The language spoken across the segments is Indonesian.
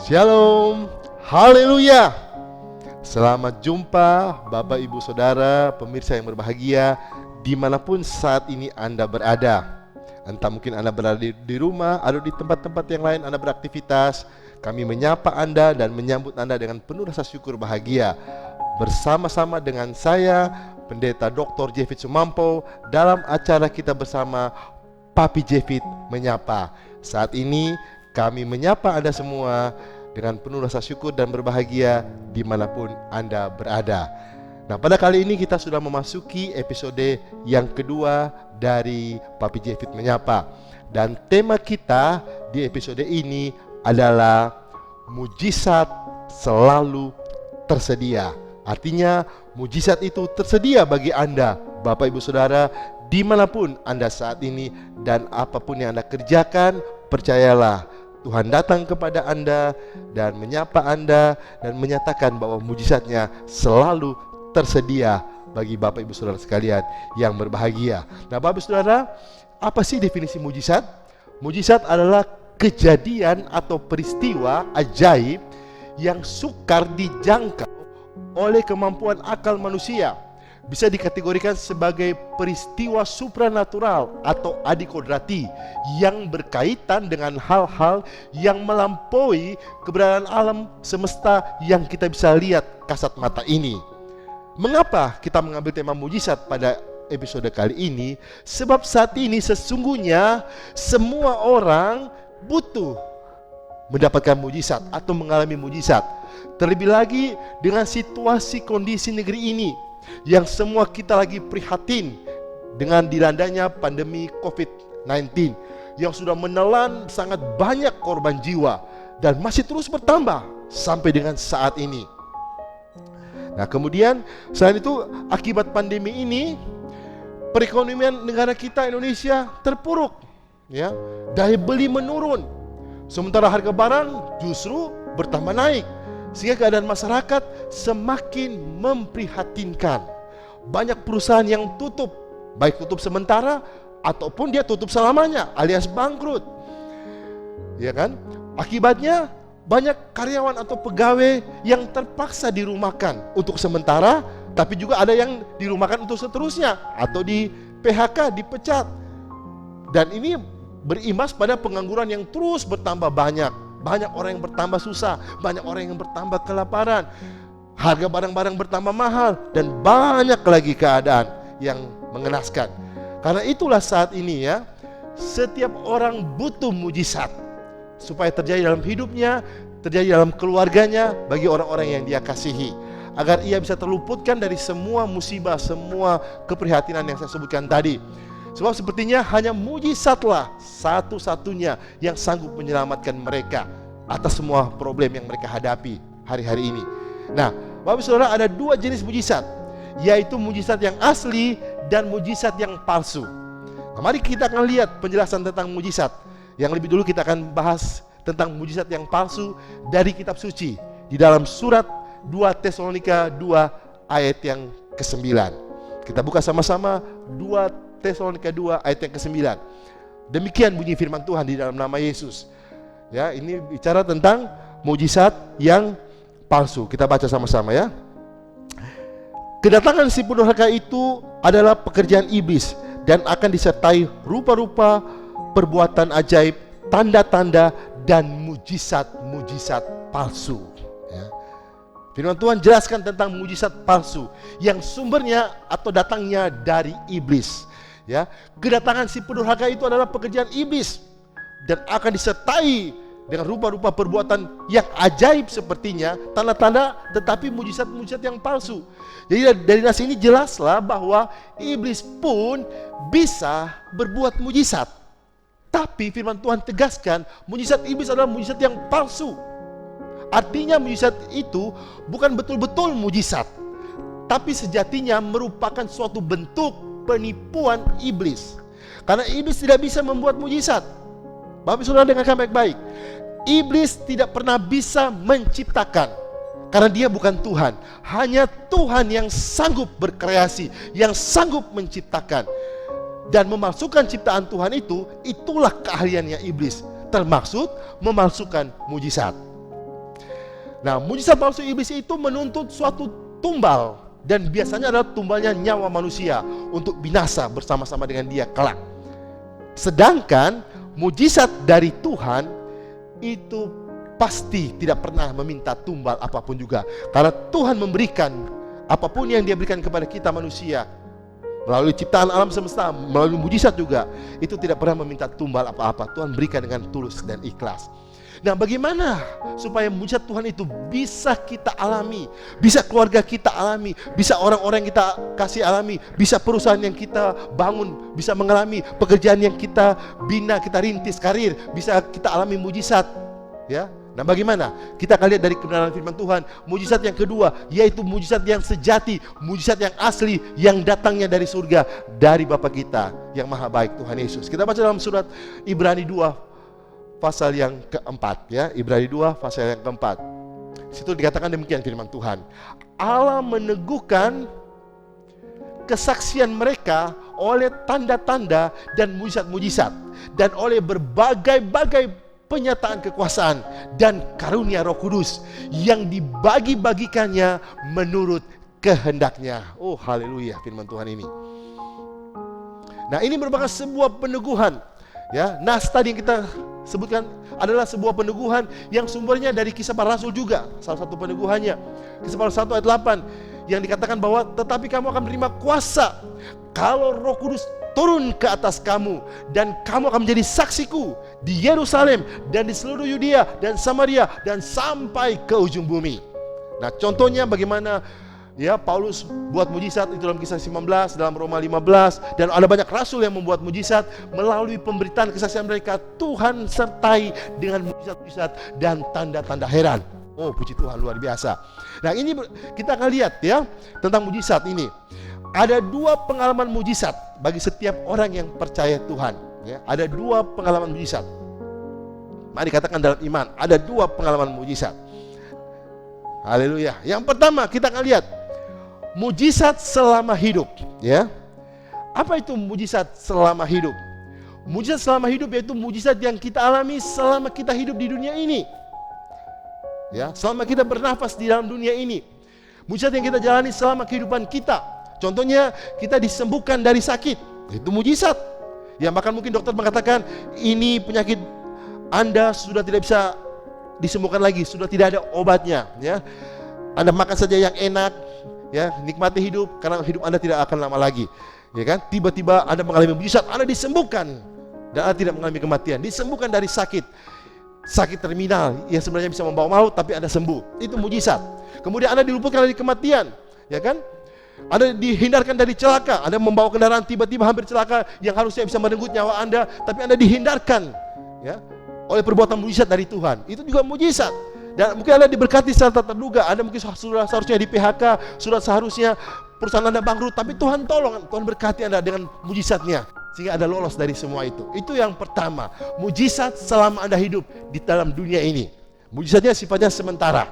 Shalom, haleluya. Selamat jumpa Bapak Ibu Saudara, pemirsa yang berbahagia dimanapun saat ini Anda berada. Entah mungkin Anda berada di rumah atau di tempat-tempat yang lain Anda beraktivitas. Kami menyapa Anda dan menyambut Anda dengan penuh rasa syukur bahagia. Bersama-sama dengan saya, Pendeta Dr. Jefit Sumampo, dalam acara kita bersama Papi Jefit Menyapa. Saat ini kami menyapa Anda semua dengan penuh rasa syukur dan berbahagia dimanapun Anda berada. Nah, pada kali ini kita sudah memasuki episode yang kedua dari Papi Jefit Menyapa. Dan tema kita di episode ini adalah mujizat selalu tersedia. Artinya mujizat itu tersedia bagi Anda, Bapak Ibu Saudara, dimanapun Anda saat ini. Dan apapun yang Anda kerjakan, percayalah Tuhan datang kepada Anda dan menyapa Anda dan menyatakan bahwa mujizatnya selalu tersedia bagi Bapak Ibu Saudara sekalian yang berbahagia. Nah, Bapak Ibu Saudara, apa sih definisi mujizat? Mujizat adalah kejadian atau peristiwa ajaib yang sukar dijangkau oleh kemampuan akal manusia. Bisa dikategorikan sebagai peristiwa supranatural atau adikodrati yang berkaitan dengan hal-hal yang melampaui keberadaan alam semesta yang kita bisa lihat kasat mata ini. Mengapa kita mengambil tema mujizat pada episode kali ini? Sebab saat ini sesungguhnya semua orang butuh mendapatkan mujizat atau mengalami mujizat. Terlebih lagi dengan situasi kondisi negeri ini yang semua kita lagi prihatin dengan dilandanya pandemi COVID-19 yang sudah menelan sangat banyak korban jiwa dan masih terus bertambah sampai dengan saat ini. Nah, kemudian selain itu, akibat pandemi ini perekonomian negara kita Indonesia terpuruk, ya. Daya beli menurun, sementara harga barang justru bertambah naik, sehingga keadaan masyarakat semakin memprihatinkan. Banyak perusahaan yang tutup, baik tutup sementara ataupun dia tutup selamanya alias bangkrut, ya kan? Akibatnya banyak karyawan atau pegawai yang terpaksa dirumahkan untuk sementara, tapi juga ada yang dirumahkan untuk seterusnya atau di PHK, dipecat. Dan ini berimbas pada pengangguran yang terus bertambah banyak. Banyak orang yang bertambah susah, banyak orang yang bertambah kelaparan, harga barang-barang bertambah mahal, dan banyak lagi keadaan yang mengenaskan. Karena itulah saat ini, ya, setiap orang butuh mujizat supaya terjadi dalam hidupnya, terjadi dalam keluarganya, bagi orang-orang yang dia kasihi, agar ia bisa terluputkan dari semua musibah, semua keprihatinan yang saya sebutkan tadi. Sebab sepertinya hanya mujizatlah satu-satunya yang sanggup menyelamatkan mereka atas semua problem yang mereka hadapi hari-hari ini. Nah, Bapak Saudara, ada dua jenis mujizat, yaitu mujizat yang asli dan mujizat yang palsu. Nah, mari kita akan lihat penjelasan tentang mujizat. Yang lebih dulu kita akan bahas tentang mujizat yang palsu dari kitab suci di dalam surat 2 Tesalonika 2 ayat yang ke-9. Kita buka sama-sama 2 Tesalonika 2 ayat yang ke-9. Demikian bunyi firman Tuhan di dalam nama Yesus. Ya, ini bicara tentang mujizat yang palsu. Kita baca sama-sama, ya. Kedatangan si pendurhaka itu adalah pekerjaan iblis dan akan disertai rupa-rupa perbuatan ajaib, tanda-tanda dan mujizat-mujizat palsu. Ya. Firman Tuhan jelaskan tentang mujizat palsu yang sumbernya atau datangnya dari iblis. Ya, kedatangan si pendurhaka itu adalah pekerjaan iblis dan akan disertai dengan rupa-rupa perbuatan yang ajaib sepertinya, tanda-tanda, tetapi mujizat-mujizat yang palsu. Jadi dari nas ini jelaslah bahwa iblis pun bisa berbuat mujizat. Tapi firman Tuhan tegaskan, mujizat iblis adalah mujizat yang palsu. Artinya mujizat itu bukan betul-betul mujizat, tapi sejatinya merupakan suatu bentuk penipuan iblis. Karena iblis tidak bisa membuat mujizat. Bapak Saudara dengarkan baik-baik. Iblis tidak pernah bisa menciptakan, karena dia bukan Tuhan. Hanya Tuhan yang sanggup berkreasi, yang sanggup menciptakan. Dan memalsukan ciptaan Tuhan itu, itulah keahliannya iblis, termaksud memalsukan mujizat. Nah, mujizat palsu iblis itu menuntut suatu tumbal, dan biasanya adalah tumbalnya nyawa manusia untuk binasa bersama-sama dengan dia kelak. Sedangkan mujizat dari Tuhan itu pasti tidak pernah meminta tumbal apapun juga, karena Tuhan memberikan apapun yang Dia berikan kepada kita manusia melalui ciptaan alam semesta, melalui mujizat juga, itu tidak pernah meminta tumbal apa-apa. Tuhan berikan dengan tulus dan ikhlas. Nah, bagaimana supaya mujizat Tuhan itu bisa kita alami, bisa keluarga kita alami, bisa orang-orang yang kita kasih alami, bisa perusahaan yang kita bangun, bisa mengalami pekerjaan yang kita bina, kita rintis, karir, bisa kita alami mujizat, ya. Nah, bagaimana? Kita akan lihat dari kebenaran firman Tuhan. Mujizat yang kedua, yaitu mujizat yang sejati, mujizat yang asli, yang datangnya dari surga, dari Bapa kita yang maha baik, Tuhan Yesus. Kita baca dalam surat Ibrani 2 pasal yang keempat, ya. Ibrani 2 pasal yang keempat. Situ dikatakan demikian firman Tuhan. Allah meneguhkan kesaksian mereka oleh tanda-tanda dan mujizat-mujizat, dan oleh berbagai-bagai penyataan kekuasaan dan karunia Roh Kudus yang dibagi-bagikannya menurut kehendaknya. Oh, haleluya, firman Tuhan ini. Nah, ini merupakan sebuah peneguhan, ya. Nas tadi yang kita sebutkan adalah sebuah peneguhan yang sumbernya dari Kisah Para Rasul juga. Salah satu peneguhannya Kisah Para Rasul 1 ayat 8 yang dikatakan bahwa tetapi kamu akan menerima kuasa kalau Roh Kudus turun ke atas kamu, dan kamu akan menjadi saksiku di Yerusalem dan di seluruh Yudea dan Samaria dan sampai ke ujung bumi. Nah, contohnya bagaimana, ya, Paulus buat mujizat itu dalam Kisah 19, dalam Roma 15, dan ada banyak rasul yang membuat mujizat melalui pemberitaan kesaksian mereka. Tuhan sertai dengan mujizat-mujizat dan tanda-tanda heran. Oh, puji Tuhan, luar biasa. Nah, ini kita akan lihat, ya, tentang mujizat ini. Ada dua pengalaman mujizat bagi setiap orang yang percaya Tuhan, ya. Ada dua pengalaman mujizat. Mari katakan dalam iman, ada dua pengalaman mujizat. Haleluya. Yang pertama kita akan lihat mujizat selama hidup, ya. Apa itu mujizat selama hidup? Mujizat selama hidup yaitu mujizat yang kita alami selama kita hidup di dunia ini, ya, selama kita bernafas di dalam dunia ini. Mujizat yang kita jalani selama kehidupan kita. Contohnya, kita disembuhkan dari sakit, itu mujizat. Ya, bahkan mungkin dokter mengatakan ini penyakit Anda sudah tidak bisa disembuhkan lagi, sudah tidak ada obatnya, ya. Anda makan saja yang enak, ya, nikmati hidup karena hidup Anda tidak akan lama lagi, ya kan? Tiba-tiba Anda mengalami mujizat, Anda disembuhkan dan Anda tidak mengalami kematian, disembuhkan dari sakit terminal yang sebenarnya bisa membawa maut, tapi Anda sembuh, itu mujizat. Kemudian Anda diluputkan dari kematian, ya kan? Anda dihindarkan dari celaka. Anda membawa kendaraan tiba-tiba hampir celaka yang harusnya bisa merenggut nyawa Anda, tapi Anda dihindarkan, ya, oleh perbuatan mujizat dari Tuhan. Itu juga mujizat. Dan mungkin Anda diberkati secara tak terduga. Anda mungkin sudah seharusnya di PHK, sudah seharusnya perusahaan Anda bangkrut, tapi Tuhan tolong, Tuhan berkati Anda dengan mujizatnya sehingga Anda lolos dari semua itu. Itu yang pertama, mujizat selama Anda hidup di dalam dunia ini. Mujizatnya sifatnya sementara.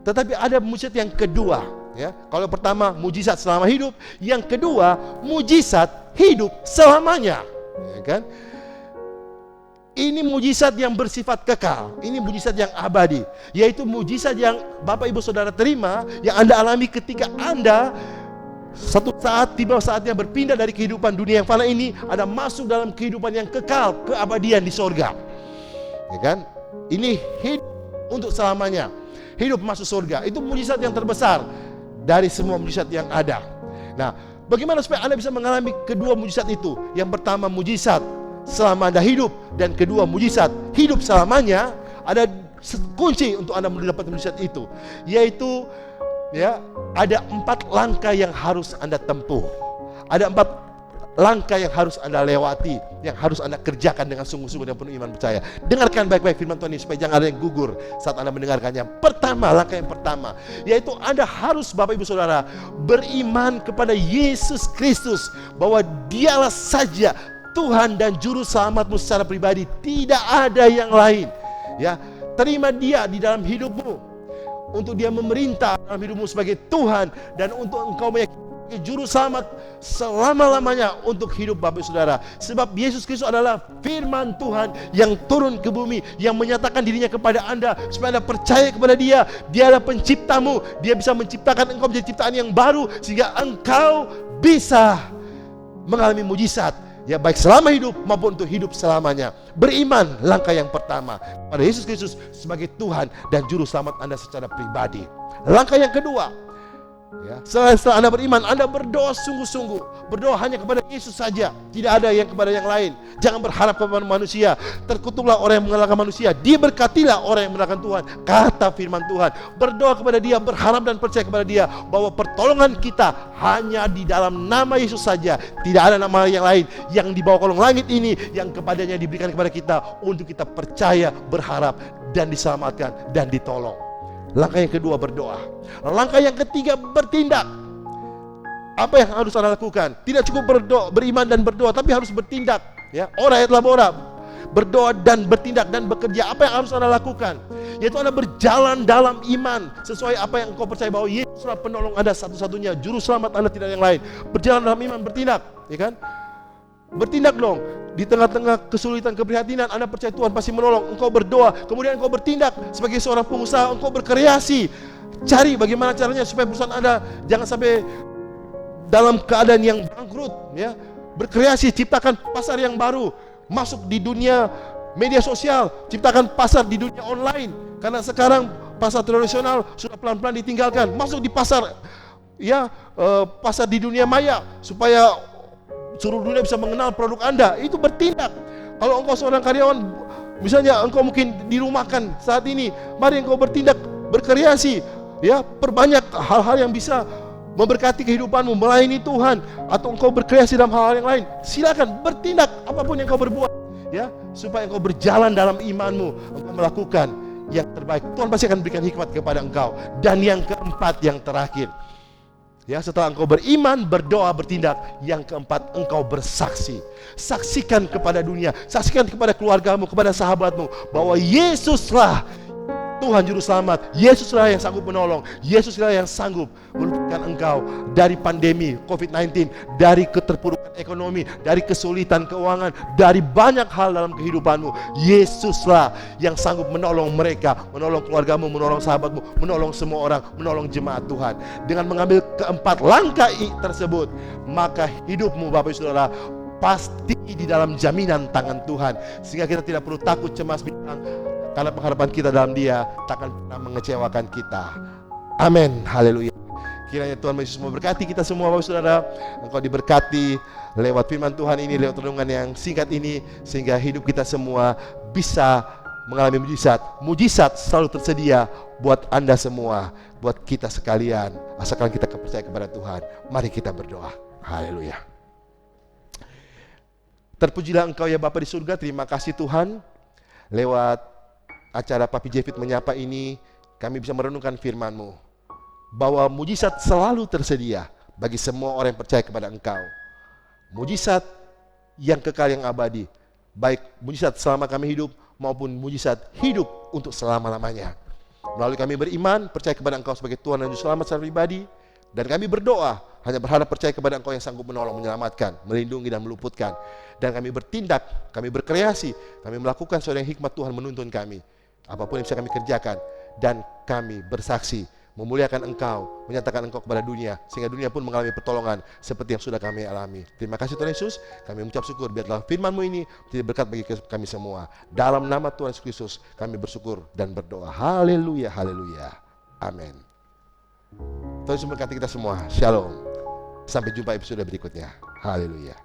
Tetapi ada mujizat yang kedua, ya. Kalau pertama mujizat selama hidup, yang kedua mujizat hidup selamanya, ya kan? Ini mujizat yang bersifat kekal, ini mujizat yang abadi, yaitu mujizat yang Bapak Ibu Saudara terima, yang Anda alami ketika Anda satu saat tiba saatnya berpindah dari kehidupan dunia yang fana ini, Anda masuk dalam kehidupan yang kekal, keabadian di sorga, ya kan? Ini hidup untuk selamanya, hidup masuk surga. Itu mujizat yang terbesar dari semua mujizat yang ada. Nah, bagaimana supaya Anda bisa mengalami kedua mujizat itu? Yang pertama mujizat selama Anda hidup, dan kedua mujizat hidup selamanya. Ada kunci untuk Anda mendapat mujizat itu, yaitu, ya, ada 4 langkah yang harus Anda tempuh. Ada 4 langkah yang harus Anda lewati, yang harus Anda kerjakan dengan sungguh-sungguh dan penuh iman percaya. Dengarkan baik-baik firman Tuhan ini supaya jangan ada yang gugur saat Anda mendengarkannya. Pertama, langkah yang pertama, yaitu Anda harus, Bapak Ibu Saudara, beriman kepada Yesus Kristus, bahwa Dialah saja Tuhan dan Juru Selamatmu secara pribadi, tidak ada yang lain, ya. Terima Dia di dalam hidupmu, untuk Dia memerintah dalam hidupmu sebagai Tuhan, dan untuk engkau meyakini Juru selamat selama-lamanya untuk hidup Bapak Saudara. Sebab Yesus Kristus adalah firman Tuhan yang turun ke bumi, yang menyatakan dirinya kepada Anda supaya Anda percaya kepada Dia. Dia adalah penciptamu. Dia bisa menciptakan engkau menjadi ciptaan yang baru sehingga engkau bisa mengalami mujizat, ya, baik selama hidup maupun untuk hidup selamanya. Beriman, langkah yang pertama pada Yesus Kristus sebagai Tuhan dan Juru Selamat Anda secara pribadi. Langkah yang kedua, ya, setelah Anda beriman, Anda berdoa sungguh-sungguh. Berdoa hanya kepada Yesus saja, tidak ada yang kepada yang lain. Jangan berharap kepada manusia. Terkutuklah orang yang mengalahkan manusia, diberkatilah orang yang mengalahkan Tuhan. Kata firman Tuhan. Berdoa kepada Dia, berharap dan percaya kepada Dia bahwa pertolongan kita hanya di dalam nama Yesus saja. Tidak ada nama yang lain yang di bawah kolong langit ini yang kepadanya diberikan kepada kita untuk kita percaya, berharap dan diselamatkan dan ditolong. Langkah yang kedua, berdoa. Langkah yang ketiga, bertindak. Apa yang harus Anda lakukan? Tidak cukup berdoa, beriman dan berdoa, tapi harus bertindak. Ya, ora et labora, berdoa dan bertindak dan bekerja. Apa yang harus Anda lakukan? Yaitu Anda berjalan dalam iman sesuai apa yang engkau percaya bahwa Yesuslah penolong Anda satu-satunya, Juru Selamat Anda, tidak ada yang lain. Berjalan dalam iman, bertindak, ya kan? Bertindak dong. Di tengah-tengah kesulitan, keprihatinan, Anda percaya Tuhan pasti menolong. Engkau berdoa, kemudian engkau bertindak. Sebagai seorang pengusaha, engkau berkreasi. Cari bagaimana caranya supaya perusahaan Anda jangan sampai dalam keadaan yang bangkrut, ya. Berkreasi, ciptakan pasar yang baru. Masuk di dunia media sosial, ciptakan pasar di dunia online. Karena sekarang pasar tradisional sudah pelan-pelan ditinggalkan. Masuk di pasar, ya, pasar di dunia maya supaya seluruh dunia bisa mengenal produk Anda. Itu bertindak. Kalau engkau seorang karyawan, misalnya engkau mungkin dirumahkan saat ini, mari engkau bertindak, berkreasi, ya, perbanyak hal-hal yang bisa memberkati kehidupanmu, melayani Tuhan, atau engkau berkreasi dalam hal-hal yang lain. Silakan bertindak apapun yang engkau berbuat, ya, supaya engkau berjalan dalam imanmu, engkau melakukan yang terbaik. Tuhan pasti akan berikan hikmat kepada engkau. Dan yang keempat, yang terakhir, ya, setelah engkau beriman, berdoa, bertindak, yang keempat, engkau bersaksi. Saksikan kepada dunia, saksikan kepada keluargamu, kepada sahabatmu bahwa Yesuslah Tuhan Juru Selamat. Yesuslah yang sanggup menolong. Yesuslah yang sanggup meluputkan engkau dari pandemi COVID-19, dari keterpurukan ekonomi, dari kesulitan keuangan, dari banyak hal dalam kehidupanmu. Yesuslah yang sanggup menolong mereka, menolong keluargamu, menolong sahabatmu, menolong semua orang, menolong jemaat Tuhan. Dengan mengambil keempat langkah tersebut, maka hidupmu, Bapak Ibu Saudara, pasti di dalam jaminan tangan Tuhan. Sehingga kita tidak perlu takut, cemas, bimbang, karena pengharapan kita dalam Dia takkan pernah mengecewakan kita. Amin. Haleluya. Kiranya Tuhan Yesus memberkati kita semua, Bapak Saudara. Engkau diberkati lewat firman Tuhan ini, lewat renungan yang singkat ini, sehingga hidup kita semua bisa mengalami mujizat. Mujizat selalu tersedia buat Anda semua, buat kita sekalian, asalkan kita percaya kepada Tuhan. Mari kita berdoa. Haleluya. Terpujilah Engkau ya Bapa di surga. Terima kasih Tuhan. Lewat acara Papi Jefit menyapa ini, kami bisa merenungkan firman-Mu bahwa mujizat selalu tersedia bagi semua orang yang percaya kepada Engkau. Mujizat yang kekal, yang abadi, baik mujizat selama kami hidup maupun mujizat hidup untuk selama-lamanya. Melalui kami beriman, percaya kepada Engkau sebagai Tuhan dan Juru Selamat secara pribadi, dan kami berdoa hanya berharap percaya kepada Engkau yang sanggup menolong, menyelamatkan, melindungi dan meluputkan. Dan kami bertindak, kami berkreasi, kami melakukan sesuatu yang hikmat Tuhan menuntun kami. Apapun yang bisa kami kerjakan, dan kami bersaksi memuliakan Engkau, menyatakan Engkau kepada dunia, sehingga dunia pun mengalami pertolongan seperti yang sudah kami alami. Terima kasih Tuhan Yesus, kami mengucap syukur biarlah firman-Mu ini menjadi berkat bagi kami semua. Dalam nama Tuhan Yesus Kristus kami bersyukur dan berdoa. Haleluya, haleluya, amin. Tuhan Yesus memberkati kita semua. Shalom. Sampai jumpa episode berikutnya. Haleluya.